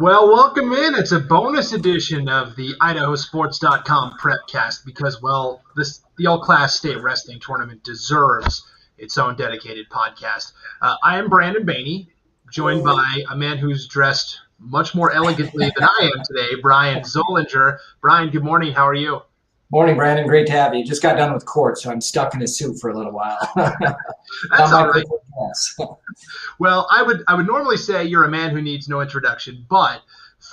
Well, welcome in. It's a bonus edition of the IdahoSports.com Prepcast because, the All-Class State Wrestling Tournament deserves its own dedicated podcast. I am Brandon Baney, joined by a man who's dressed much more elegantly than I am today, Bryan Zollinger. Bryan, good morning. How are you? Morning, Brandon. Great to have you. Just got done with court, so I'm stuck in a suit for a little while. That's all right. Well, I would normally say you're a man who needs no introduction, but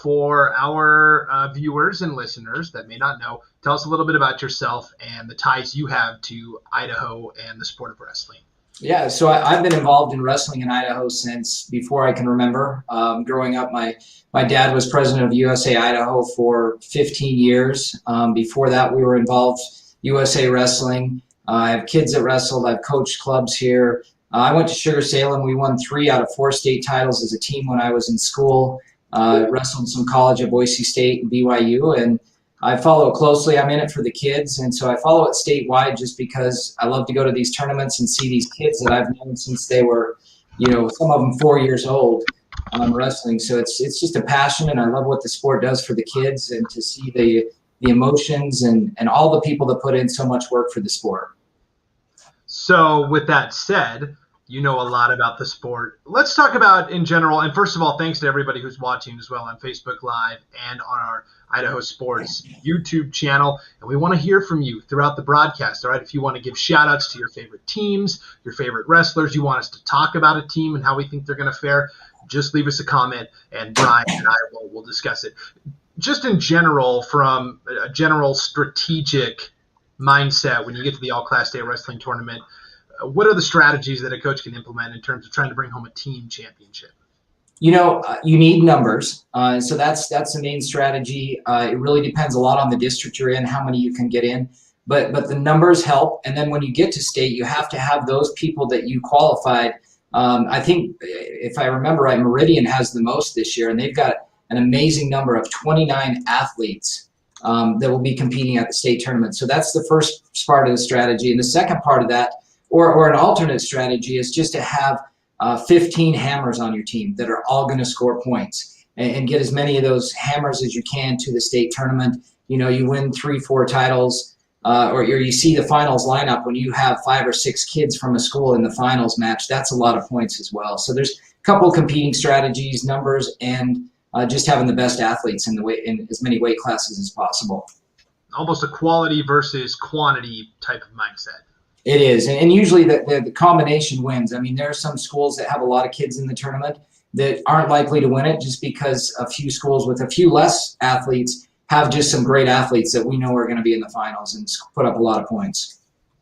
for our viewers and listeners that may not know, tell us a little bit about yourself and the ties you have to Idaho and the sport of wrestling. Yeah, so I've been involved in wrestling in Idaho since before I can remember. Growing up, my dad was president of USA Idaho for 15 years. Before that, we were involved USA Wrestling. I have kids that wrestled. I've coached clubs here. I went to Sugar Salem. We won 3 out of 4 state titles as a team when I was in school. Wrestled some college at Boise State and BYU, and I follow it closely. I'm in it for the kids, and so I follow it statewide just because I love to go to these tournaments and see these kids that I've known since they were, some of them 4 years old wrestling. So it's just a passion, and I love what the sport does for the kids and to see the emotions and all the people that put in so much work for the sport. So with that said, you know a lot about the sport. Let's talk about in general, and first of all, thanks to everybody who's watching as well on Facebook Live and on our Idaho Sports YouTube channel. And we want to hear from you throughout the broadcast, all right? If you want to give shout-outs to your favorite teams, your favorite wrestlers, you want us to talk about a team and how we think they're going to fare, just leave us a comment, and Bryan and I will discuss it. Just in general, from a general strategic mindset, when you get to the All-Class State Wrestling Tournament, what are the strategies that a coach can implement in terms of trying to bring home a team championship? You need numbers. So that's the main strategy. It really depends a lot on the district you're in, how many you can get in. But the numbers help. And then when you get to state, you have to have those people that you qualified. I think, if I remember right, Meridian has the most this year, and they've got an amazing number of 29 athletes that will be competing at the state tournament. So that's the first part of the strategy. And the second part of that, or an alternate strategy, is just to have 15 hammers on your team that are all going to score points and get as many of those hammers as you can to the state tournament. You win 3-4 titles, or you see the finals lineup when you have 5 or 6 kids from a school in the finals match. That's a lot of points as well. So there's a couple competing strategies, numbers, and just having the best athletes in as many weight classes as possible. Almost a quality versus quantity type of mindset. It is, and usually the combination wins. I mean, there are some schools that have a lot of kids in the tournament that aren't likely to win it just because a few schools with a few less athletes have just some great athletes that we know are going to be in the finals and put up a lot of points.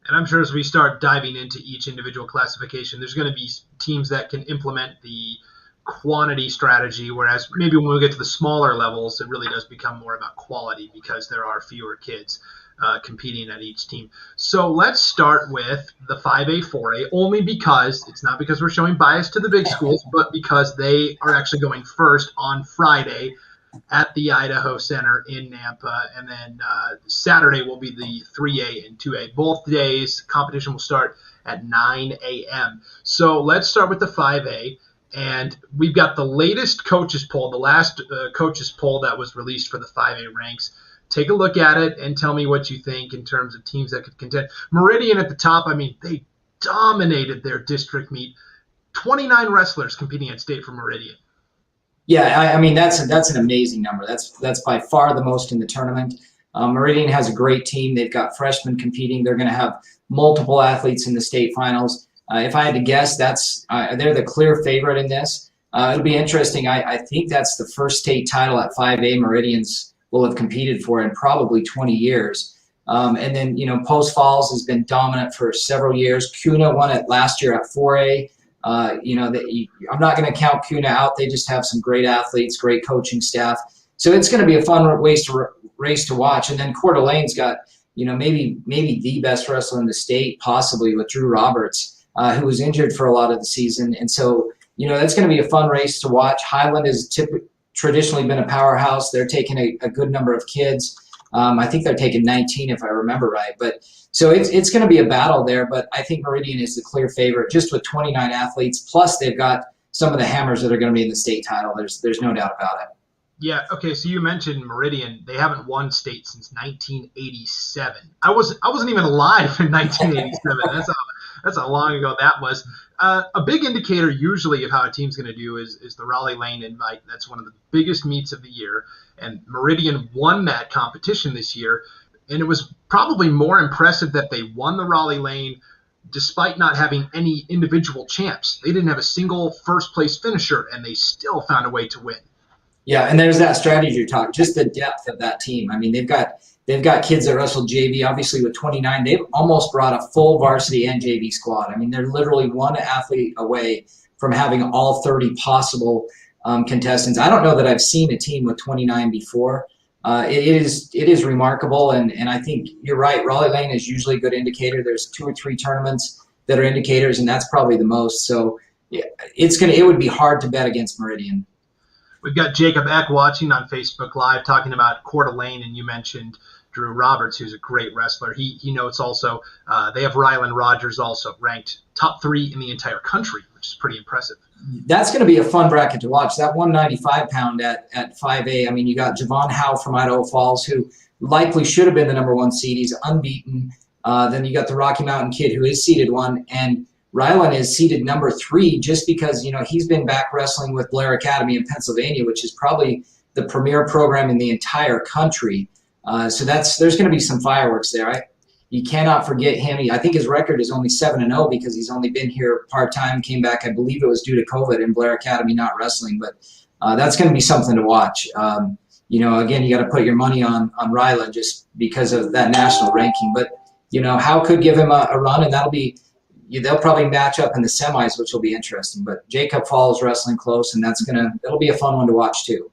And I'm sure as we start diving into each individual classification, there's going to be teams that can implement the quantity strategy, whereas maybe when we get to the smaller levels, it really does become more about quality because there are fewer kids competing at each team. So let's start with the 5A, 4A, only because it's not because we're showing bias to the big schools, but because they are actually going first on Friday at the Idaho Center in Nampa. And then Saturday will be the 3A and 2A. Both days, competition will start at 9 a.m. So let's start with the 5A. And we've got the latest coaches poll, the last coaches poll that was released for the 5A ranks. Take a look at it and tell me what you think in terms of teams that could contend. Meridian at the top, I mean, they dominated their district meet. 29 wrestlers competing at state for Meridian. Yeah, I mean, that's an amazing number. That's by far the most in the tournament. Meridian has a great team. They've got freshmen competing. They're going to have multiple athletes in the state finals. If I had to guess, they're the clear favorite in this. It'll be interesting. I think that's the first state title at 5A Meridians will have competed for in probably 20 years. And then, Post Falls has been dominant for several years. Kuna won it last year at 4A. I'm not going to count Kuna out. They just have some great athletes, great coaching staff. So it's going to be a fun race to watch. And then Coeur d'Alene's got, maybe the best wrestler in the state, possibly, with Drew Roberts, who was injured for a lot of the season. And so, that's going to be a fun race to watch. Highland has traditionally been a powerhouse. They're taking a good number of kids. I think they're taking 19, if I remember right. But so it's going to be a battle there. But I think Meridian is the clear favorite, just with 29 athletes. Plus, they've got some of the hammers that are going to be in the state title. There's no doubt about it. Yeah. Okay. So you mentioned Meridian. They haven't won state since 1987. I wasn't even alive in 1987. That's how long ago that was. A big indicator usually of how a team's going to do is the Raleigh Lane Invite. That's one of the biggest meets of the year, and Meridian won that competition this year. And it was probably more impressive that they won the Raleigh Lane despite not having any individual champs. They didn't have a single first place finisher, and they still found a way to win. Yeah, and there's that strategy you're talking, just the depth of that team. I mean, they've got kids that wrestle JV. Obviously, with 29, they've almost brought a full varsity and JV squad. I mean, they're literally one athlete away from having all 30 possible contestants. I don't know that I've seen a team with 29 before. It is remarkable, and I think you're right. Raleigh Lane is usually a good indicator. There's 2 or 3 tournaments that are indicators, and that's probably the most. So yeah, it would be hard to bet against Meridian. We've got Jacob Eck watching on Facebook Live talking about Coeur d'Alene, and you mentioned Drew Roberts, who's a great wrestler. He notes also they have Rylan Rogers also ranked top 3 in the entire country, which is pretty impressive. That's going to be a fun bracket to watch. That 195-pound at 5A. I mean, you got Javon Howe from Idaho Falls, who likely should have been the number 1 seed. He's unbeaten. Then you got the Rocky Mountain kid, who is seeded 1, and Rylan is seeded number 3 just because, he's been back wrestling with Blair Academy in Pennsylvania, which is probably the premier program in the entire country. So there's going to be some fireworks there. You cannot forget him. I think his record is only 7-0 because he's only been here part-time, came back, I believe it was due to COVID and Blair Academy not wrestling. But that's going to be something to watch. Again, you got to put your money on Rylan just because of that national ranking. But, Howe could give him a run, and they'll probably match up in the semis, which will be interesting. But Jacob Falls wrestling close, and it'll be a fun one to watch too.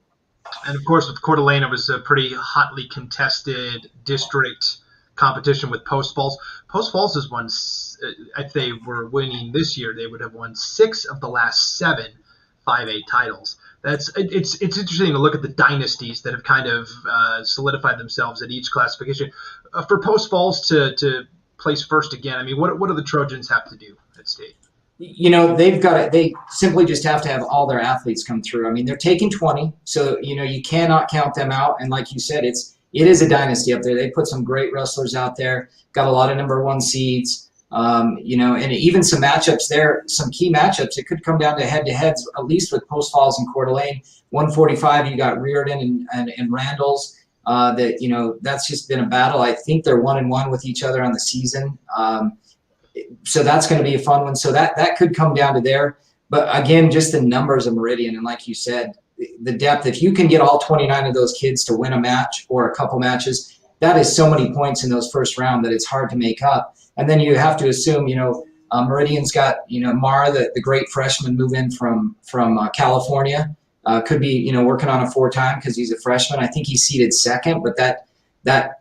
And of course, with Coeur d'Alene, it was a pretty hotly contested district competition with Post Falls. Post Falls has won, if they were winning this year, they would have won 6 of the last 7 5A titles. It's interesting to look at the dynasties that have kind of solidified themselves at each classification. For Post Falls to place first again, I mean, what do the Trojans have to do at state? They simply just have to have all their athletes come through. I mean, they're taking 20, so you cannot count them out. And like you said, it is a dynasty up there. They put some great wrestlers out there, got a lot of number 1 seeds, and even some matchups there, some key matchups. It could come down to head-to-heads, at least with Post Falls and Coeur d'Alene. 145, you got Reardon and Randall's. That's just been a battle. I think they're 1-1 with each other on the season. So that's going to be a fun one. So that could come down to there. But again, just the numbers of Meridian. And like you said, the depth, if you can get all 29 of those kids to win a match or a couple matches, that is so many points in those first round that it's hard to make up. And then you have to assume, Meridian's got, Mara, the great freshman move in from California, could be, working on a 4-time because he's a freshman. I think he's seeded 2nd, but that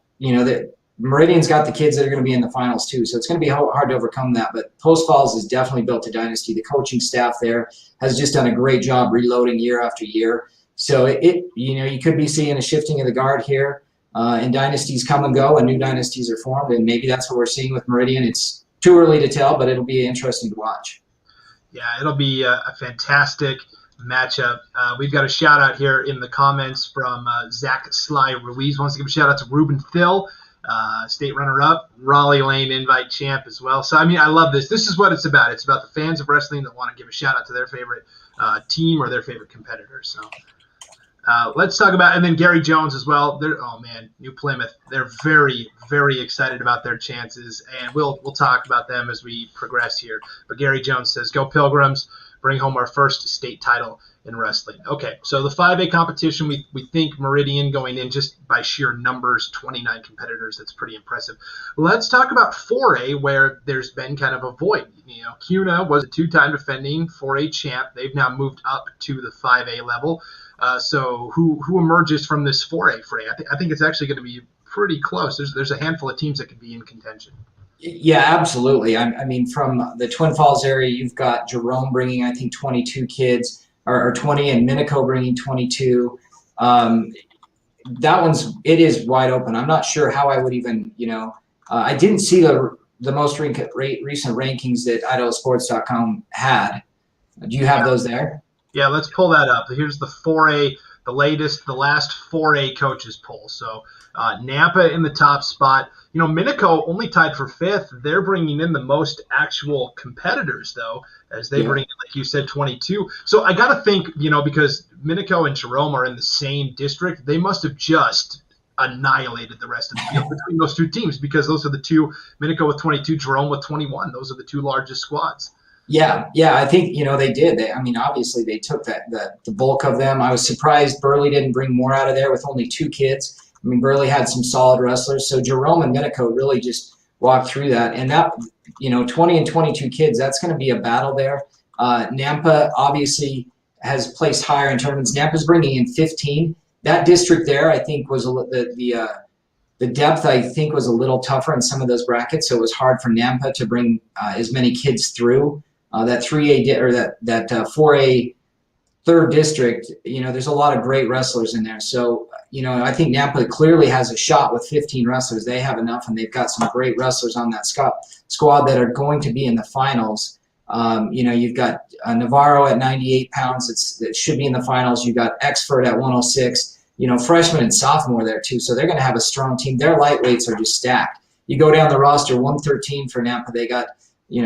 Meridian's got the kids that are going to be in the finals too, so it's going to be hard to overcome that. But Post Falls has definitely built a dynasty. The coaching staff there has just done a great job reloading year after year. So you could be seeing a shifting of the guard here, and dynasties come and go, and new dynasties are formed, and maybe that's what we're seeing with Meridian. It's too early to tell, but it'll be interesting to watch. Yeah, it'll be a fantastic matchup. We've got a shout out here in the comments from Zach Sly Ruiz. Wants to give a shout out to Ruben Thill. State runner-up, Raleigh Lane invite champ as well. So, I mean, I love this. This is what it's about. It's about the fans of wrestling that want to give a shout-out to their favorite team or their favorite competitors. So, let's talk about – and then Gary Jones as well. New Plymouth. They're very, very excited about their chances, and we'll talk about them as we progress here. But Gary Jones says, "Go Pilgrims, bring home our first state title in wrestling." Okay, so the 5A competition, we think Meridian going in just by sheer numbers, 29 competitors. That's pretty impressive. Let's talk about 4A, where there's been kind of a void. CUNA was a 2-time defending 4A champ. They've now moved up to the 5A level. So who emerges from this 4A fray? I think it's actually going to be pretty close. There's a handful of teams that could be in contention. Yeah, absolutely. I mean, from the Twin Falls area, you've got Jerome bringing, I think, 22 kids. Or 20, and Minico bringing 22. It is wide open. I'm not sure how I would even, I didn't see the most recent rankings that IdahoSports.com had. Do you have those there? Yeah, let's pull that up. Here's the 4A the last 4A coaches poll. So Nampa in the top spot. Minico only tied for 5th. They're bringing in the most actual competitors, though, as they bring in, like you said, 22. So I got to think, because Minico and Jerome are in the same district, they must have just annihilated the rest of the field between those two teams, because those are the two, Minico with 22, Jerome with 21. Those are the two largest squads. Yeah, I think, they did. Obviously they took the bulk of them. I was surprised Burley didn't bring more out of there with only 2 kids. Burley had some solid wrestlers. So Jerome and Minico really just walked through that. And that, 20 and 22 kids, that's going to be a battle there. Nampa obviously has placed higher in tournaments. Nampa's bringing in 15. That district there, I think, was the depth, I think, was a little tougher in some of those brackets. So it was hard for Nampa to bring as many kids through. That 3A or that 4A third district, there's a lot of great wrestlers in there. So, I think Nampa clearly has a shot with 15 wrestlers. They have enough, and they've got some great wrestlers on that squad that are going to be in the finals. You've got Navarro at 98 pounds. It should be in the finals. You've got Exford at 106. Freshman and sophomore there too. So they're going to have a strong team. Their lightweights are just stacked. You go down the roster, 113 for Nampa. They got,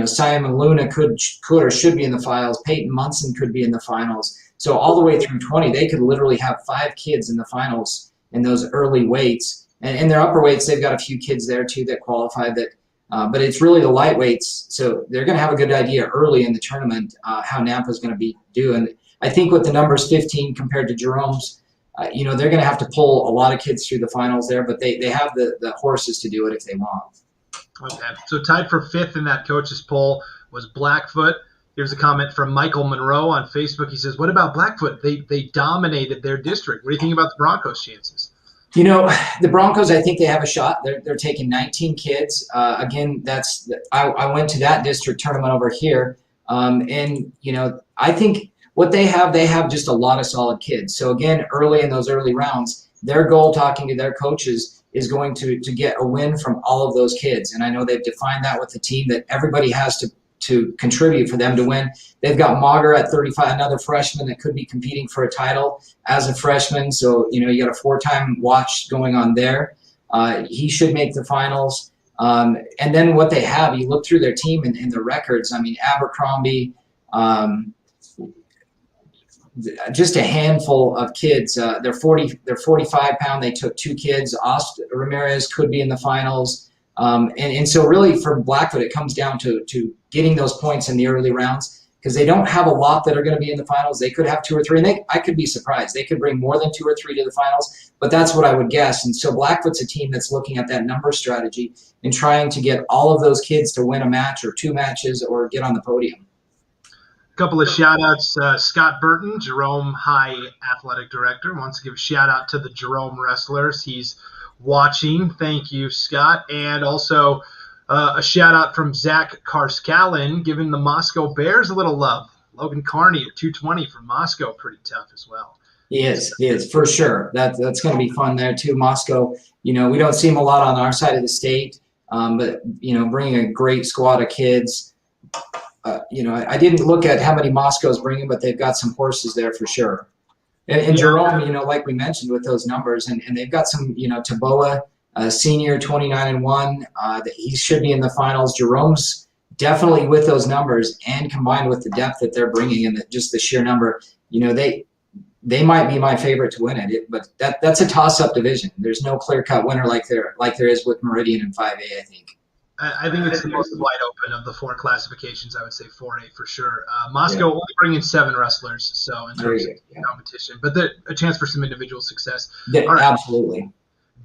Simon Luna could or should be in the finals. Peyton Munson could be in the finals. So all the way through 20, they could literally have 5 kids in the finals in those early weights. And in their upper weights, they've got a few kids there too that qualify. But it's really the lightweights. So they're going to have a good idea early in the tournament how Nampa's going to be doing. I think with the numbers 15 compared to Jerome's, they're going to have to pull a lot of kids through the finals there, but they have the horses to do it if they want. Okay, so tied for 5th in that coaches poll was Blackfoot. Here's a comment from Michael Monroe on Facebook. He says, what about Blackfoot? They dominated their district. What do you think about the Broncos' chances? The Broncos, I think they have a shot. They're taking 19 kids. Again, I went to that district tournament over here, and I think what they have just a lot of solid kids. So again, early in those early rounds, their goal, talking to their coaches, is going to get a win from all of those kids. And I know they've defined that with the team, that everybody has to contribute for them to win. They've got Mager at 35, another freshman that could be competing for a title as a freshman. So, you got a 4-time watch going on there. He should make the finals. And then what they have, you look through their team and their records. Abercrombie, just a handful of kids. They're 45 pound. They took 2 kids. Ramirez could be in the finals. And so really for Blackfoot, it comes down to getting those points in the early rounds, because they don't have a lot that are going to be in the finals. They could have 2 or 3, and I could be surprised. They could bring more than 2 or 3 to the finals, but that's what I would guess. And so Blackfoot's a team that's looking at that number strategy and trying to get all of those kids to win a match or 2 matches or get on the podium. Couple of shout-outs. Scott Burton, Jerome High Athletic Director, wants to give a shout-out to the Jerome wrestlers. He's watching. Thank you, Scott. And also a shout-out from Zach Karskalen, giving the Moscow Bears a little love. Logan Carney at 220 from Moscow, pretty tough as well. He is, for sure. That's going to be fun there, too. Moscow, we don't see him a lot on our side of the state, but, bringing a great squad of kids. I didn't look at how many Moscow's bringing, but they've got some horses there for sure. And Jerome, like we mentioned with those numbers, and they've got some, Taboa, senior, 29-1, that he should be in the finals. Jerome's definitely with those numbers, and combined with the depth that they're bringing and just the sheer number, they might be my favorite to win it. But that's a toss-up division. There's no clear-cut winner like there is with Meridian and 5A, I think. I think it's the most wide open of the 4 classifications. I would say 4A for sure. Moscow only bringing 7 wrestlers, so in terms of competition, but a chance for some individual success. Yeah, right. Absolutely.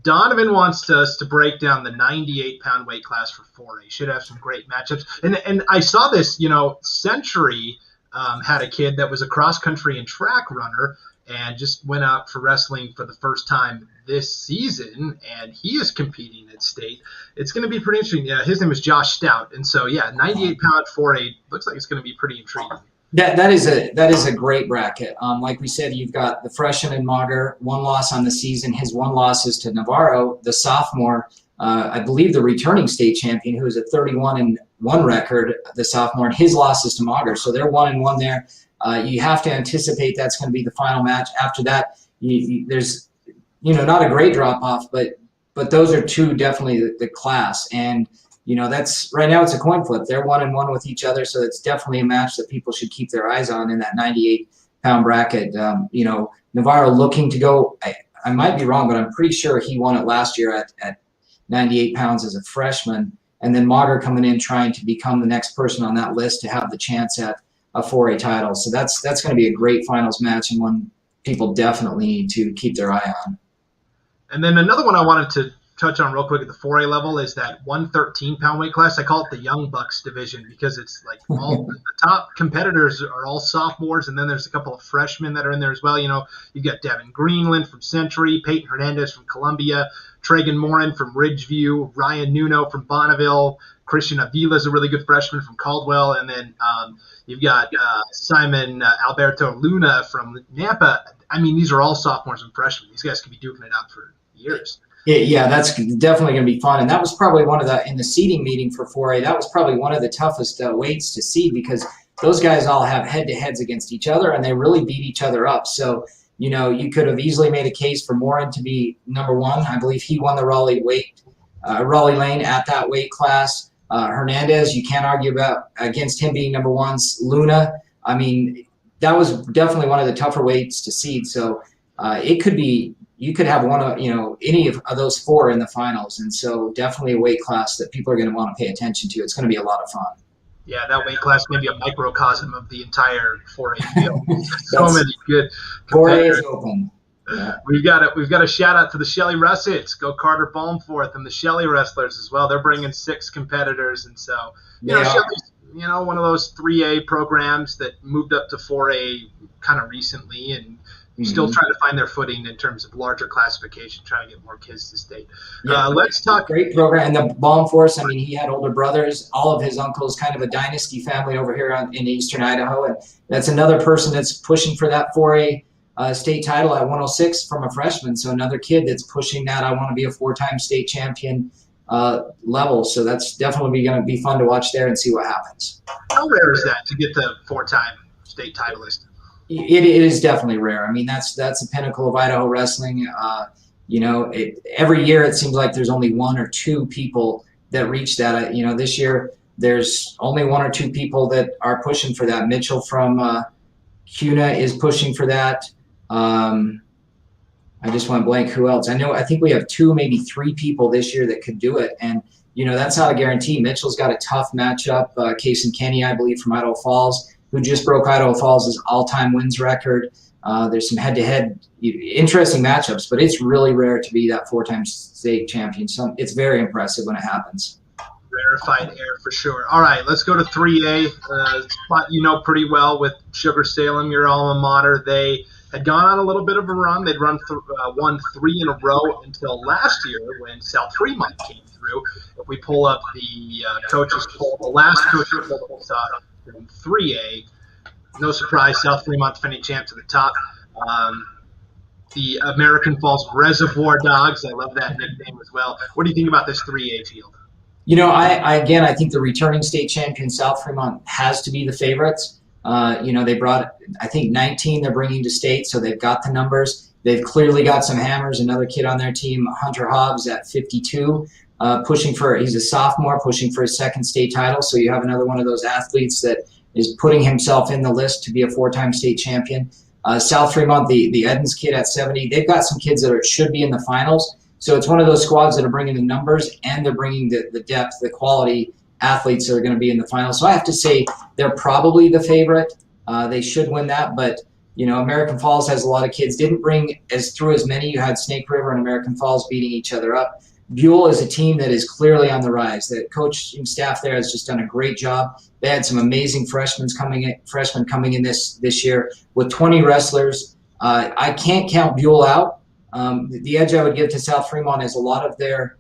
Donovan wants us to break down the 98-pound weight class for 4A. Should have some great matchups. And I saw this, Century had a kid that was a cross-country and track runner and just went out for wrestling for the first time this season, and he is competing at state. It's going to be pretty interesting. Yeah, his name is Josh Stout, and so 98-pound 4A looks like it's going to be pretty intriguing. That is a great bracket. Like we said, you've got the freshman and Mager, 1 loss on the season. His 1 loss is to Navarro, the sophomore. I believe the returning state champion, who is a 31-1 record, the sophomore, and his loss is to Mager. So they're 1-1 there. You have to anticipate that's going to be the final match. After that, there's, not a great drop off, but those are two definitely the class. And, that's right now it's a coin flip. They're 1-1 with each other. So it's definitely a match that people should keep their eyes on in that 98-pound bracket. Navarro looking to go, I might be wrong, but I'm pretty sure he won it last year at 98 pounds as a freshman. And then Mager coming in trying to become the next person on that list to have the chance at a 4A title. So that's going to be a great finals match and one people definitely need to keep their eye on. And then another one I wanted to touch on real quick at the 4A level is that 113-pound weight class. I call it the Young Bucks division because it's like all the top competitors are all sophomores, and then there's a couple of freshmen that are in there as well. You've got Devin Greenland from Century, Peyton Hernandez from Columbia, Tragan Morin from Ridgeview, Ryan Nuno from Bonneville, Christian Avila is a really good freshman from Caldwell, and then you've got Simon Alberto Luna from Nampa. I mean, these are all sophomores and freshmen. These guys could be duking it out for years. Yeah, that's definitely going to be fun. And that was probably in the seeding meeting for 4A, that was probably one of the toughest weights to seed because those guys all have head-to-heads against each other, and they really beat each other up. So, you could have easily made a case for Morin to be number one. I believe he won the Raleigh lane at that weight class. Hernandez, you can't argue against him being number one. Luna, I mean, that was definitely one of the tougher weights to seed. So it could be, you could have one of, any of those four in the finals. And so definitely a weight class that people are going to want to pay attention to. It's going to be a lot of fun. Yeah, that weight class may be a microcosm of the entire 4A field. So many good competitors. 4A is open. Yeah. We've got a shout out to the Shelley Russets, Go Carter Balmforth, and the Shelley Wrestlers as well. They're bringing 6 competitors, and so Shelley's one of those 3A programs that moved up to 4A kind of recently, and still trying to find their footing in terms of larger classification, trying to get more kids to state. Yeah, let's talk. Great program. And the Balmforth, I mean, he had older brothers, all of his uncles, kind of a dynasty family over here in eastern Idaho, and that's another person that's pushing for that 4A state title at 106 from a freshman. So another kid that's pushing that I want to be a 4-time state champion level. So that's definitely going to be fun to watch there and see what happens. How rare is that to get the 4-time state titleist? It is definitely rare. I mean, that's a pinnacle of Idaho wrestling. Every year it seems like there's only 1 or 2 people that reach that. This year there's only 1 or 2 people that are pushing for that. Mitchell from CUNA is pushing for that. I just went blank. Who else? I think we have 2, maybe 3 people this year that could do it. And, that's not a guarantee. Mitchell's got a tough matchup. Case and Kenny, I believe, from Idaho Falls, who just broke Idaho Falls' all-time wins record. There's some head-to-head interesting matchups, but it's really rare to be that 4-time state champion. So it's very impressive when it happens. Rarefied air for sure. All right, let's go to 3A, spot pretty well with Sugar Salem, your alma mater. They had gone on a little bit of a run. They'd won 3 in a row until last year when South Fremont came through. If we pull up the coaches poll, the last coaches poll we saw in 3A, no surprise, South Fremont defending champ to the top. The American Falls Reservoir Dogs, I love that nickname as well. What do you think about this 3A field? I think the returning state champion South Fremont has to be the favorites. They brought, I think, 19 they're bringing to state, so they've got the numbers. They've clearly got some hammers. Another kid on their team, Hunter Hobbs, at 52, he's a sophomore, pushing for his 2nd state title. So you have another one of those athletes that is putting himself in the list to be a 4-time state champion. South Fremont, the Edens kid at 70, they've got some kids that should be in the finals. So it's one of those squads that are bringing the numbers and they're bringing the depth, the quality athletes that are going to be in the finals. So I have to say they're probably the favorite. They should win that, but American Falls has a lot of kids. Didn't bring as many. You had Snake River and American Falls beating each other up. Buell is a team that is clearly on the rise. The coaching staff there has just done a great job. They had some amazing freshmen coming in this year with 20 wrestlers. I can't count Buell out. The edge I would give to South Fremont is a lot of their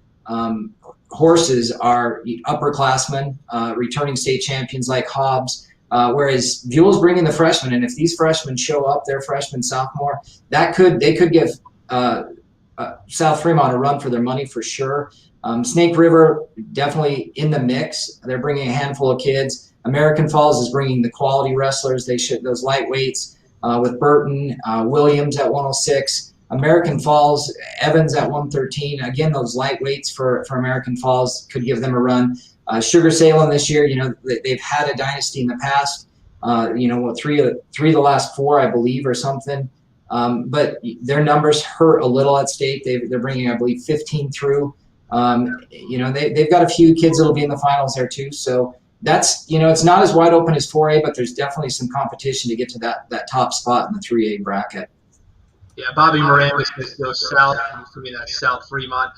horses are upperclassmen, returning state champions like Hobbs, whereas Buell's bringing the freshmen. And if these freshmen show up, they're freshman, sophomore, they could give South Fremont a run for their money for sure. Snake River definitely in the mix. They're bringing a handful of kids. American Falls is bringing the quality wrestlers. They should those lightweights with Burton, Williams at 106. American Falls, Evans at 113. Again, those lightweights for American Falls could give them a run. Sugar Salem this year, they've had a dynasty in the past. Three of the last four, I believe, or something. But their numbers hurt a little at state. They're bringing, I believe, 15 through. They've got a few kids that'll be in the finals there too. So that's, it's not as wide open as 4A, but there's definitely some competition to get to that top spot in the 3A bracket. Yeah, Bobby Miranda goes south. For me, that's South Fremont.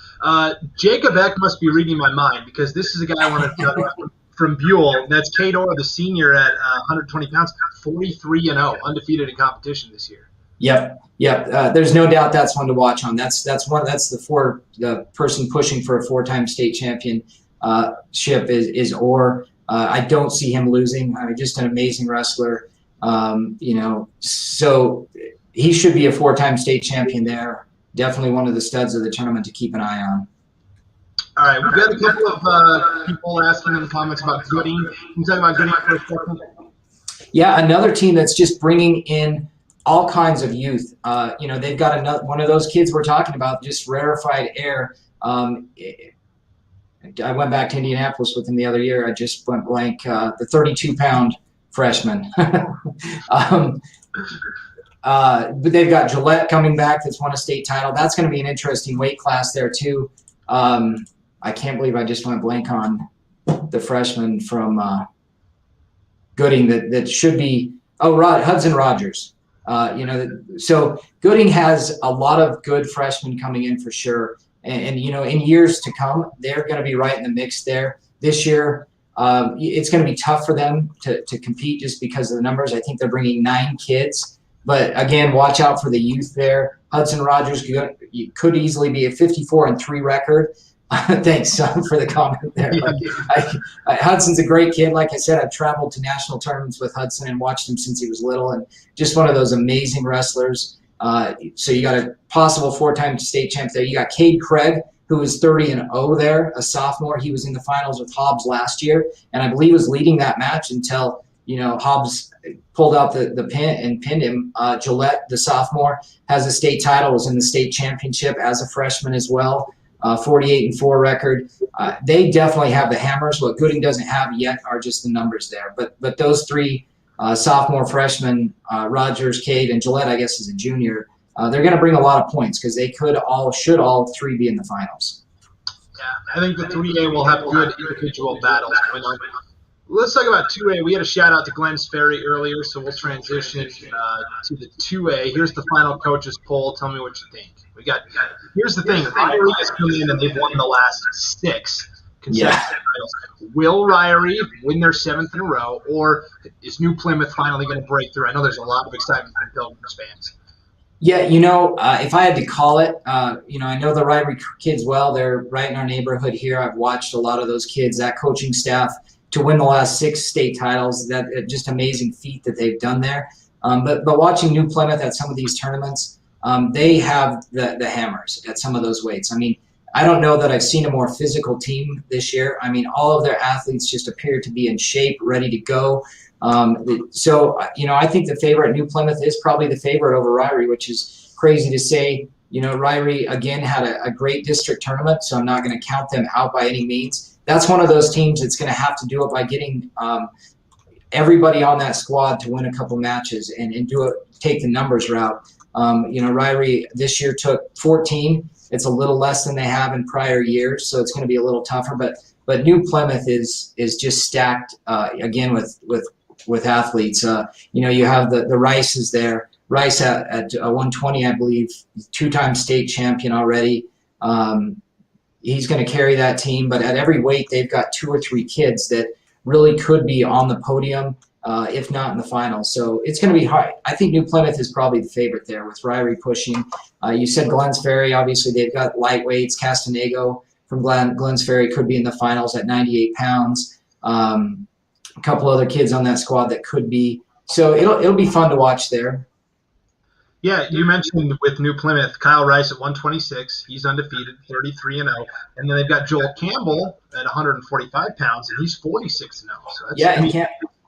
Jacob Eck must be reading my mind, because this is a guy I want to talk about from Buell. That's Cade Orr, the senior at 120 pounds, 43-0, undefeated in competition this year. Yep. There's no doubt that's one to watch on. That's the person pushing for a 4-time state championship is Orr. I don't see him losing. I mean, just an amazing wrestler. So he should be a 4-time state champion there. Definitely one of the studs of the tournament to keep an eye on. All right, we've got a couple of people asking in the comments about Gooding. Can you talk about Gooding for a second? Yeah, another team that's just bringing in all kinds of youth. They've got one of those kids we're talking about, just rarefied air. I went back to Indianapolis with him the other year. I just went blank. The 32-pound freshman. But they've got Gillette coming back that's won a state title. That's going to be an interesting weight class there too. I can't believe I just went blank on the freshman from Gooding that should be Hudson Rogers. So Gooding has a lot of good freshmen coming in for sure. And in years to come, they're going to be right in the mix there. This year, it's going to be tough for them to compete just because of the numbers. I think they're bringing 9 kids. But again, watch out for the youth there. Hudson Rogers could easily be a 54-3 record. Thanks, for the comment there. Hudson's a great kid. Like I said, I've traveled to national tournaments with Hudson and watched him since he was little, and just one of those amazing wrestlers. So you got a possible 4-time state champ there. You got Cade Craig, who is 30-0 there, a sophomore. He was in the finals with Hobbs last year, and I believe was leading that match until Hobbs pulled out the pin and pinned him. Gillette, the sophomore, has a state title, was in the state championship as a freshman as well. 48-4 record. They definitely have the hammers. What Gooding doesn't have yet are just the numbers there. But those 3 sophomore freshmen, Rogers, Cade, and Gillette, I guess, is a junior, they're going to bring a lot of points because they should all 3 be in the finals. Yeah, I think the 3A will have good individual battles going on. Let's talk about 2A. We had a shout out to Glenn's Ferry earlier, so we'll transition to the 2A. Here's the final coaches poll. Tell me what you think. Here's the thing. Ryrie has come in and they've won the last 6 consecutive titles. Will Ryrie win their 7th in a row, or is New Plymouth finally going to break through? I know there's a lot of excitement from Pilgrims fans. Yeah, if I had to call it, I know the Ryrie kids well. They're right in our neighborhood here. I've watched a lot of those kids, that coaching staff, to win the last 6 state titles. That just amazing feat that they've done there. But watching New Plymouth at some of these tournaments, they have the hammers at some of those weights. I mean, I don't know that I've seen a more physical team this year. I mean, all of their athletes just appear to be in shape, ready to go. I think the favorite, New Plymouth, is probably the favorite over Ryrie, which is crazy to say. Ryrie, again, had a great district tournament, so I'm not going to count them out by any means. That's one of those teams that's going to have to do it by getting everybody on that squad to win a couple matches and take the numbers route. Ryrie this year took 14. It's a little less than they have in prior years, so it's going to be a little tougher. But New Plymouth is just stacked again with athletes. You have the Rices there. Rice at 120, I believe, 2-time state champion already. He's going to carry that team, but at every weight they've got 2 or 3 kids that really could be on the podium, if not in the finals. So it's going to be hard. I think New Plymouth is probably the favorite there with Ryrie pushing. You said Glens Ferry. Obviously, they've got lightweights. Castanego from Glens Ferry could be in the finals at 98 pounds. A couple other kids on that squad that could be. So it'll be fun to watch there. Yeah, you mentioned with New Plymouth, Kyle Rice at 126. He's undefeated, 33-0. And then they've got Joel Campbell at 145 pounds, and he's 46-0. So that's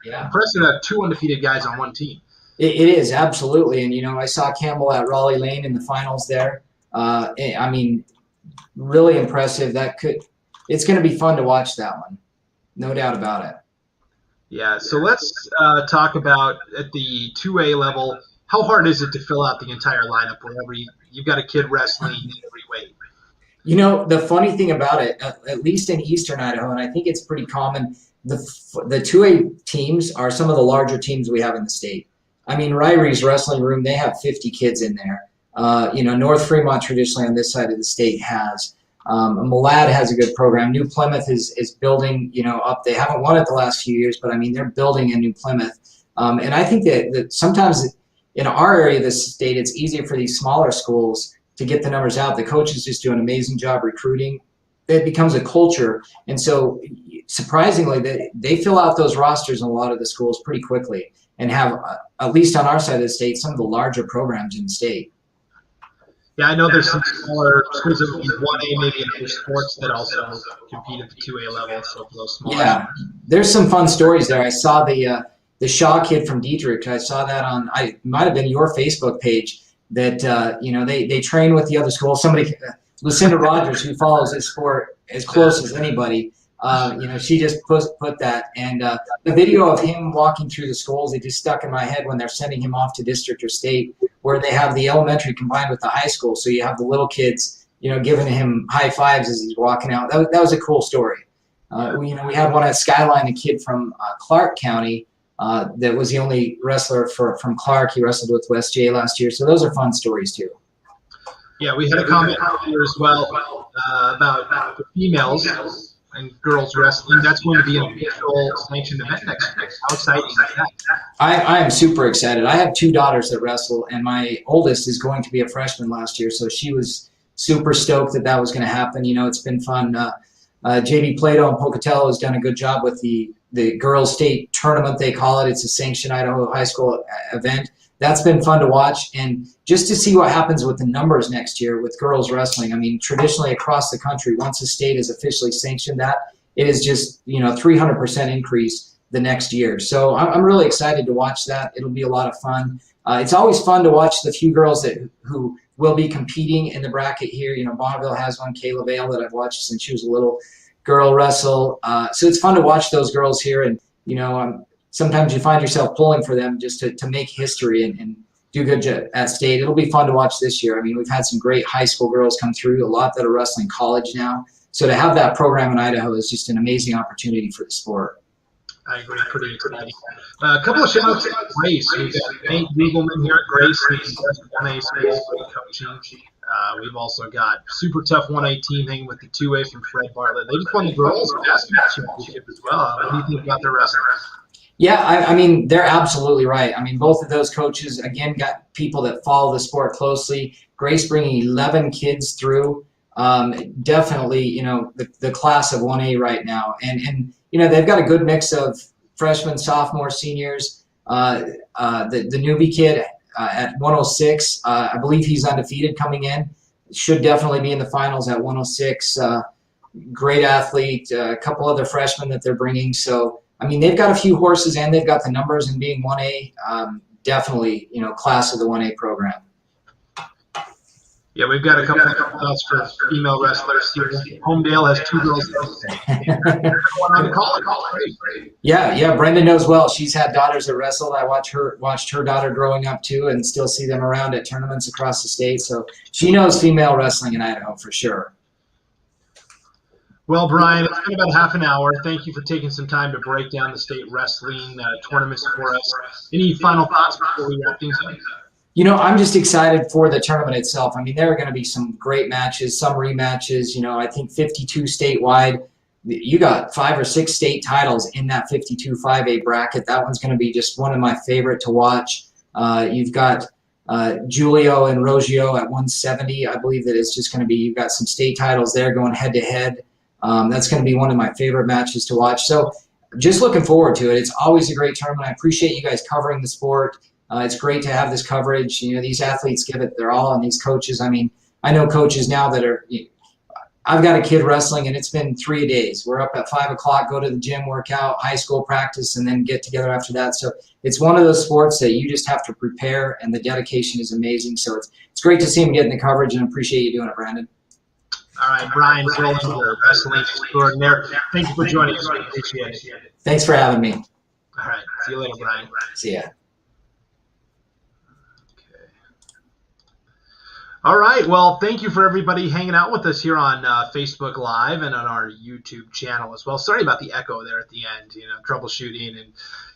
impressive to have 2 undefeated guys on one team. It is, absolutely. And, I saw Campbell at Raleigh Lane in the finals there. I mean, really impressive. It's going to be fun to watch that one. No doubt about it. Yeah, so let's talk about at the 2A level. How hard is it to fill out the entire lineup whenever you've got a kid wrestling in every weight? The funny thing about it, at least in Eastern Idaho, and I think it's pretty common, the 2A teams are some of the larger teams we have in the state. I mean, Ryrie's wrestling room, they have 50 kids in there. North Fremont traditionally on this side of the state has. Malad has a good program. New Plymouth is building, up. They haven't won it the last few years, but I mean, they're building a New Plymouth. And I think that sometimes in our area of the state, it's easier for these smaller schools to get the numbers out. The coaches just do an amazing job recruiting. It becomes a culture. And so surprisingly, they fill out those rosters in a lot of the schools pretty quickly and have, at least on our side of the state, some of the larger programs in the state. Yeah, I know there's some smaller schools that would be 1A, maybe in other sports that also compete at the 2A level. So for those smaller. Yeah, there's some fun stories there. I saw the Shaw kid from Dietrich. I saw that on, it might have been your Facebook page, that they train with the other schools. Somebody, Lucinda Rogers, who follows this sport as close as anybody, she just put that. And the video of him walking through the schools, it just stuck in my head when they're sending him off to district or state, where they have the elementary combined with the high school. So you have the little kids, giving him high fives as he's walking out. That was a cool story. We had one at Skyline, a kid from Clark County, that was the only wrestler from Clark. He wrestled with West J last year. So those are fun stories too. Yeah, we had a comment here as well about the females and girls wrestling. That's going to be an official sanctioned event next week. How exciting is that? I am super excited. I have two daughters that wrestle, and my oldest is going to be a freshman last year, so she was super stoked that was going to happen. It's been fun. JD Plato and Pocatello has done a good job with the girls' state tournament, they call it. It's a sanctioned Idaho high school event. That's been fun to watch, and just to see what happens with the numbers next year with girls wrestling. I mean, traditionally across the country, once a state has officially sanctioned that, it is just 300% increase the next year. So I'm really excited to watch that. It'll be a lot of fun. It's always fun to watch the few girls who will be competing in the bracket here. Bonneville has one, Kayla Vale, that I've watched since she was a little girl wrestle. So it's fun to watch those girls here, and sometimes you find yourself pulling for them just to make history and do good at state. It'll be fun to watch this year. I mean, we've had some great high school girls come through, a lot that are wrestling college now. So to have that program in Idaho is just an amazing opportunity for the sport. I agree, pretty exciting. A couple of shout-outs at Grace. We've got Nate Riegelman here at Grace, the best 1A school coaching. We've also got super tough 1A team hanging with the 2A from Fred Bartlett. They just won the girls basketball championship as well. What do you think about their wrestlers? Yeah, I mean, they're absolutely right. I mean, both of those coaches, again, got people that follow the sport closely. Grace bringing 11 kids through, definitely, the class of 1A right now. And they've got a good mix of freshmen, sophomores, seniors. The newbie kid at 106, I believe he's undefeated coming in. Should definitely be in the finals at 106. Great athlete, a couple other freshmen that they're bringing. So, I mean, they've got a few horses and they've got the numbers, and being 1A, definitely, class of the 1A program. Yeah, we've got a couple of thoughts for female wrestlers here. Homedale has two girls. Yeah, Brenda knows well. She's had daughters that wrestled. I watched her daughter growing up too, and still see them around at tournaments across the state. So she knows female wrestling in Idaho for sure. Well, Bryan, it's been about half an hour. Thank you for taking some time to break down the state wrestling tournaments for us. Any final thoughts before we wrap things up? I'm just excited for the tournament itself. I mean, there are going to be some great matches, some rematches. I think 52 statewide. You got 5 or 6 state titles in that 52 5A bracket. That one's going to be just one of my favorite to watch. You've got Julio and Roggio at 170. I believe that it's just going to be, you've got some state titles there going head to head. That's going to be one of my favorite matches to watch. So just looking forward to it. It's always a great tournament. I appreciate you guys covering the sport. It's great to have this coverage. These athletes give it their all, and these coaches. I mean, I know coaches now that are. I've got a kid wrestling, and it's been 3 days. We're up at 5 o'clock, go to the gym, work out, high school practice, and then get together after that. So it's one of those sports that you just have to prepare, and the dedication is amazing. So it's great to see him getting the coverage, and appreciate you doing it, Brandon. All right, Bryan Zollinger, wrestling extraordinaire. Thank you for joining us. We appreciate it. Thanks for having me. All right, see you later, Bryan. See ya. All right. Well, thank you for everybody hanging out with us here on Facebook Live and on our YouTube channel as well. Sorry about the echo there at the end, troubleshooting. And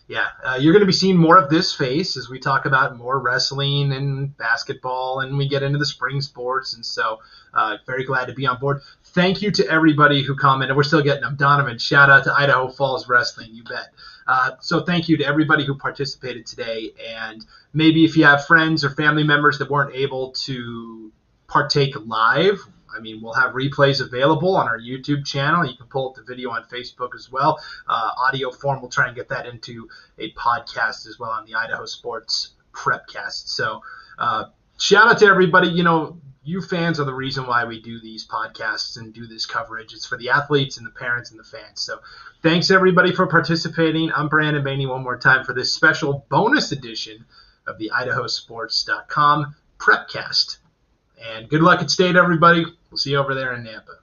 yeah, you're going to be seeing more of this face as we talk about more wrestling and basketball and we get into the spring sports. And so very glad to be on board. Thank you to everybody who commented. We're still getting them. Donovan, shout out to Idaho Falls Wrestling, you bet. So thank you to everybody who participated today. And maybe if you have friends or family members that weren't able to partake live, we'll have replays available on our YouTube channel. You can pull up the video on Facebook as well. Audio form, we'll try and get that into a podcast as well on the Idaho Sports Prepcast. So shout out to everybody. You fans are the reason why we do these podcasts and do this coverage. It's for the athletes and the parents and the fans. So thanks, everybody, for participating. I'm Brandon Baney one more time for this special bonus edition of the IdahoSports.com Prepcast. And good luck at state, everybody. We'll see you over there in Nampa.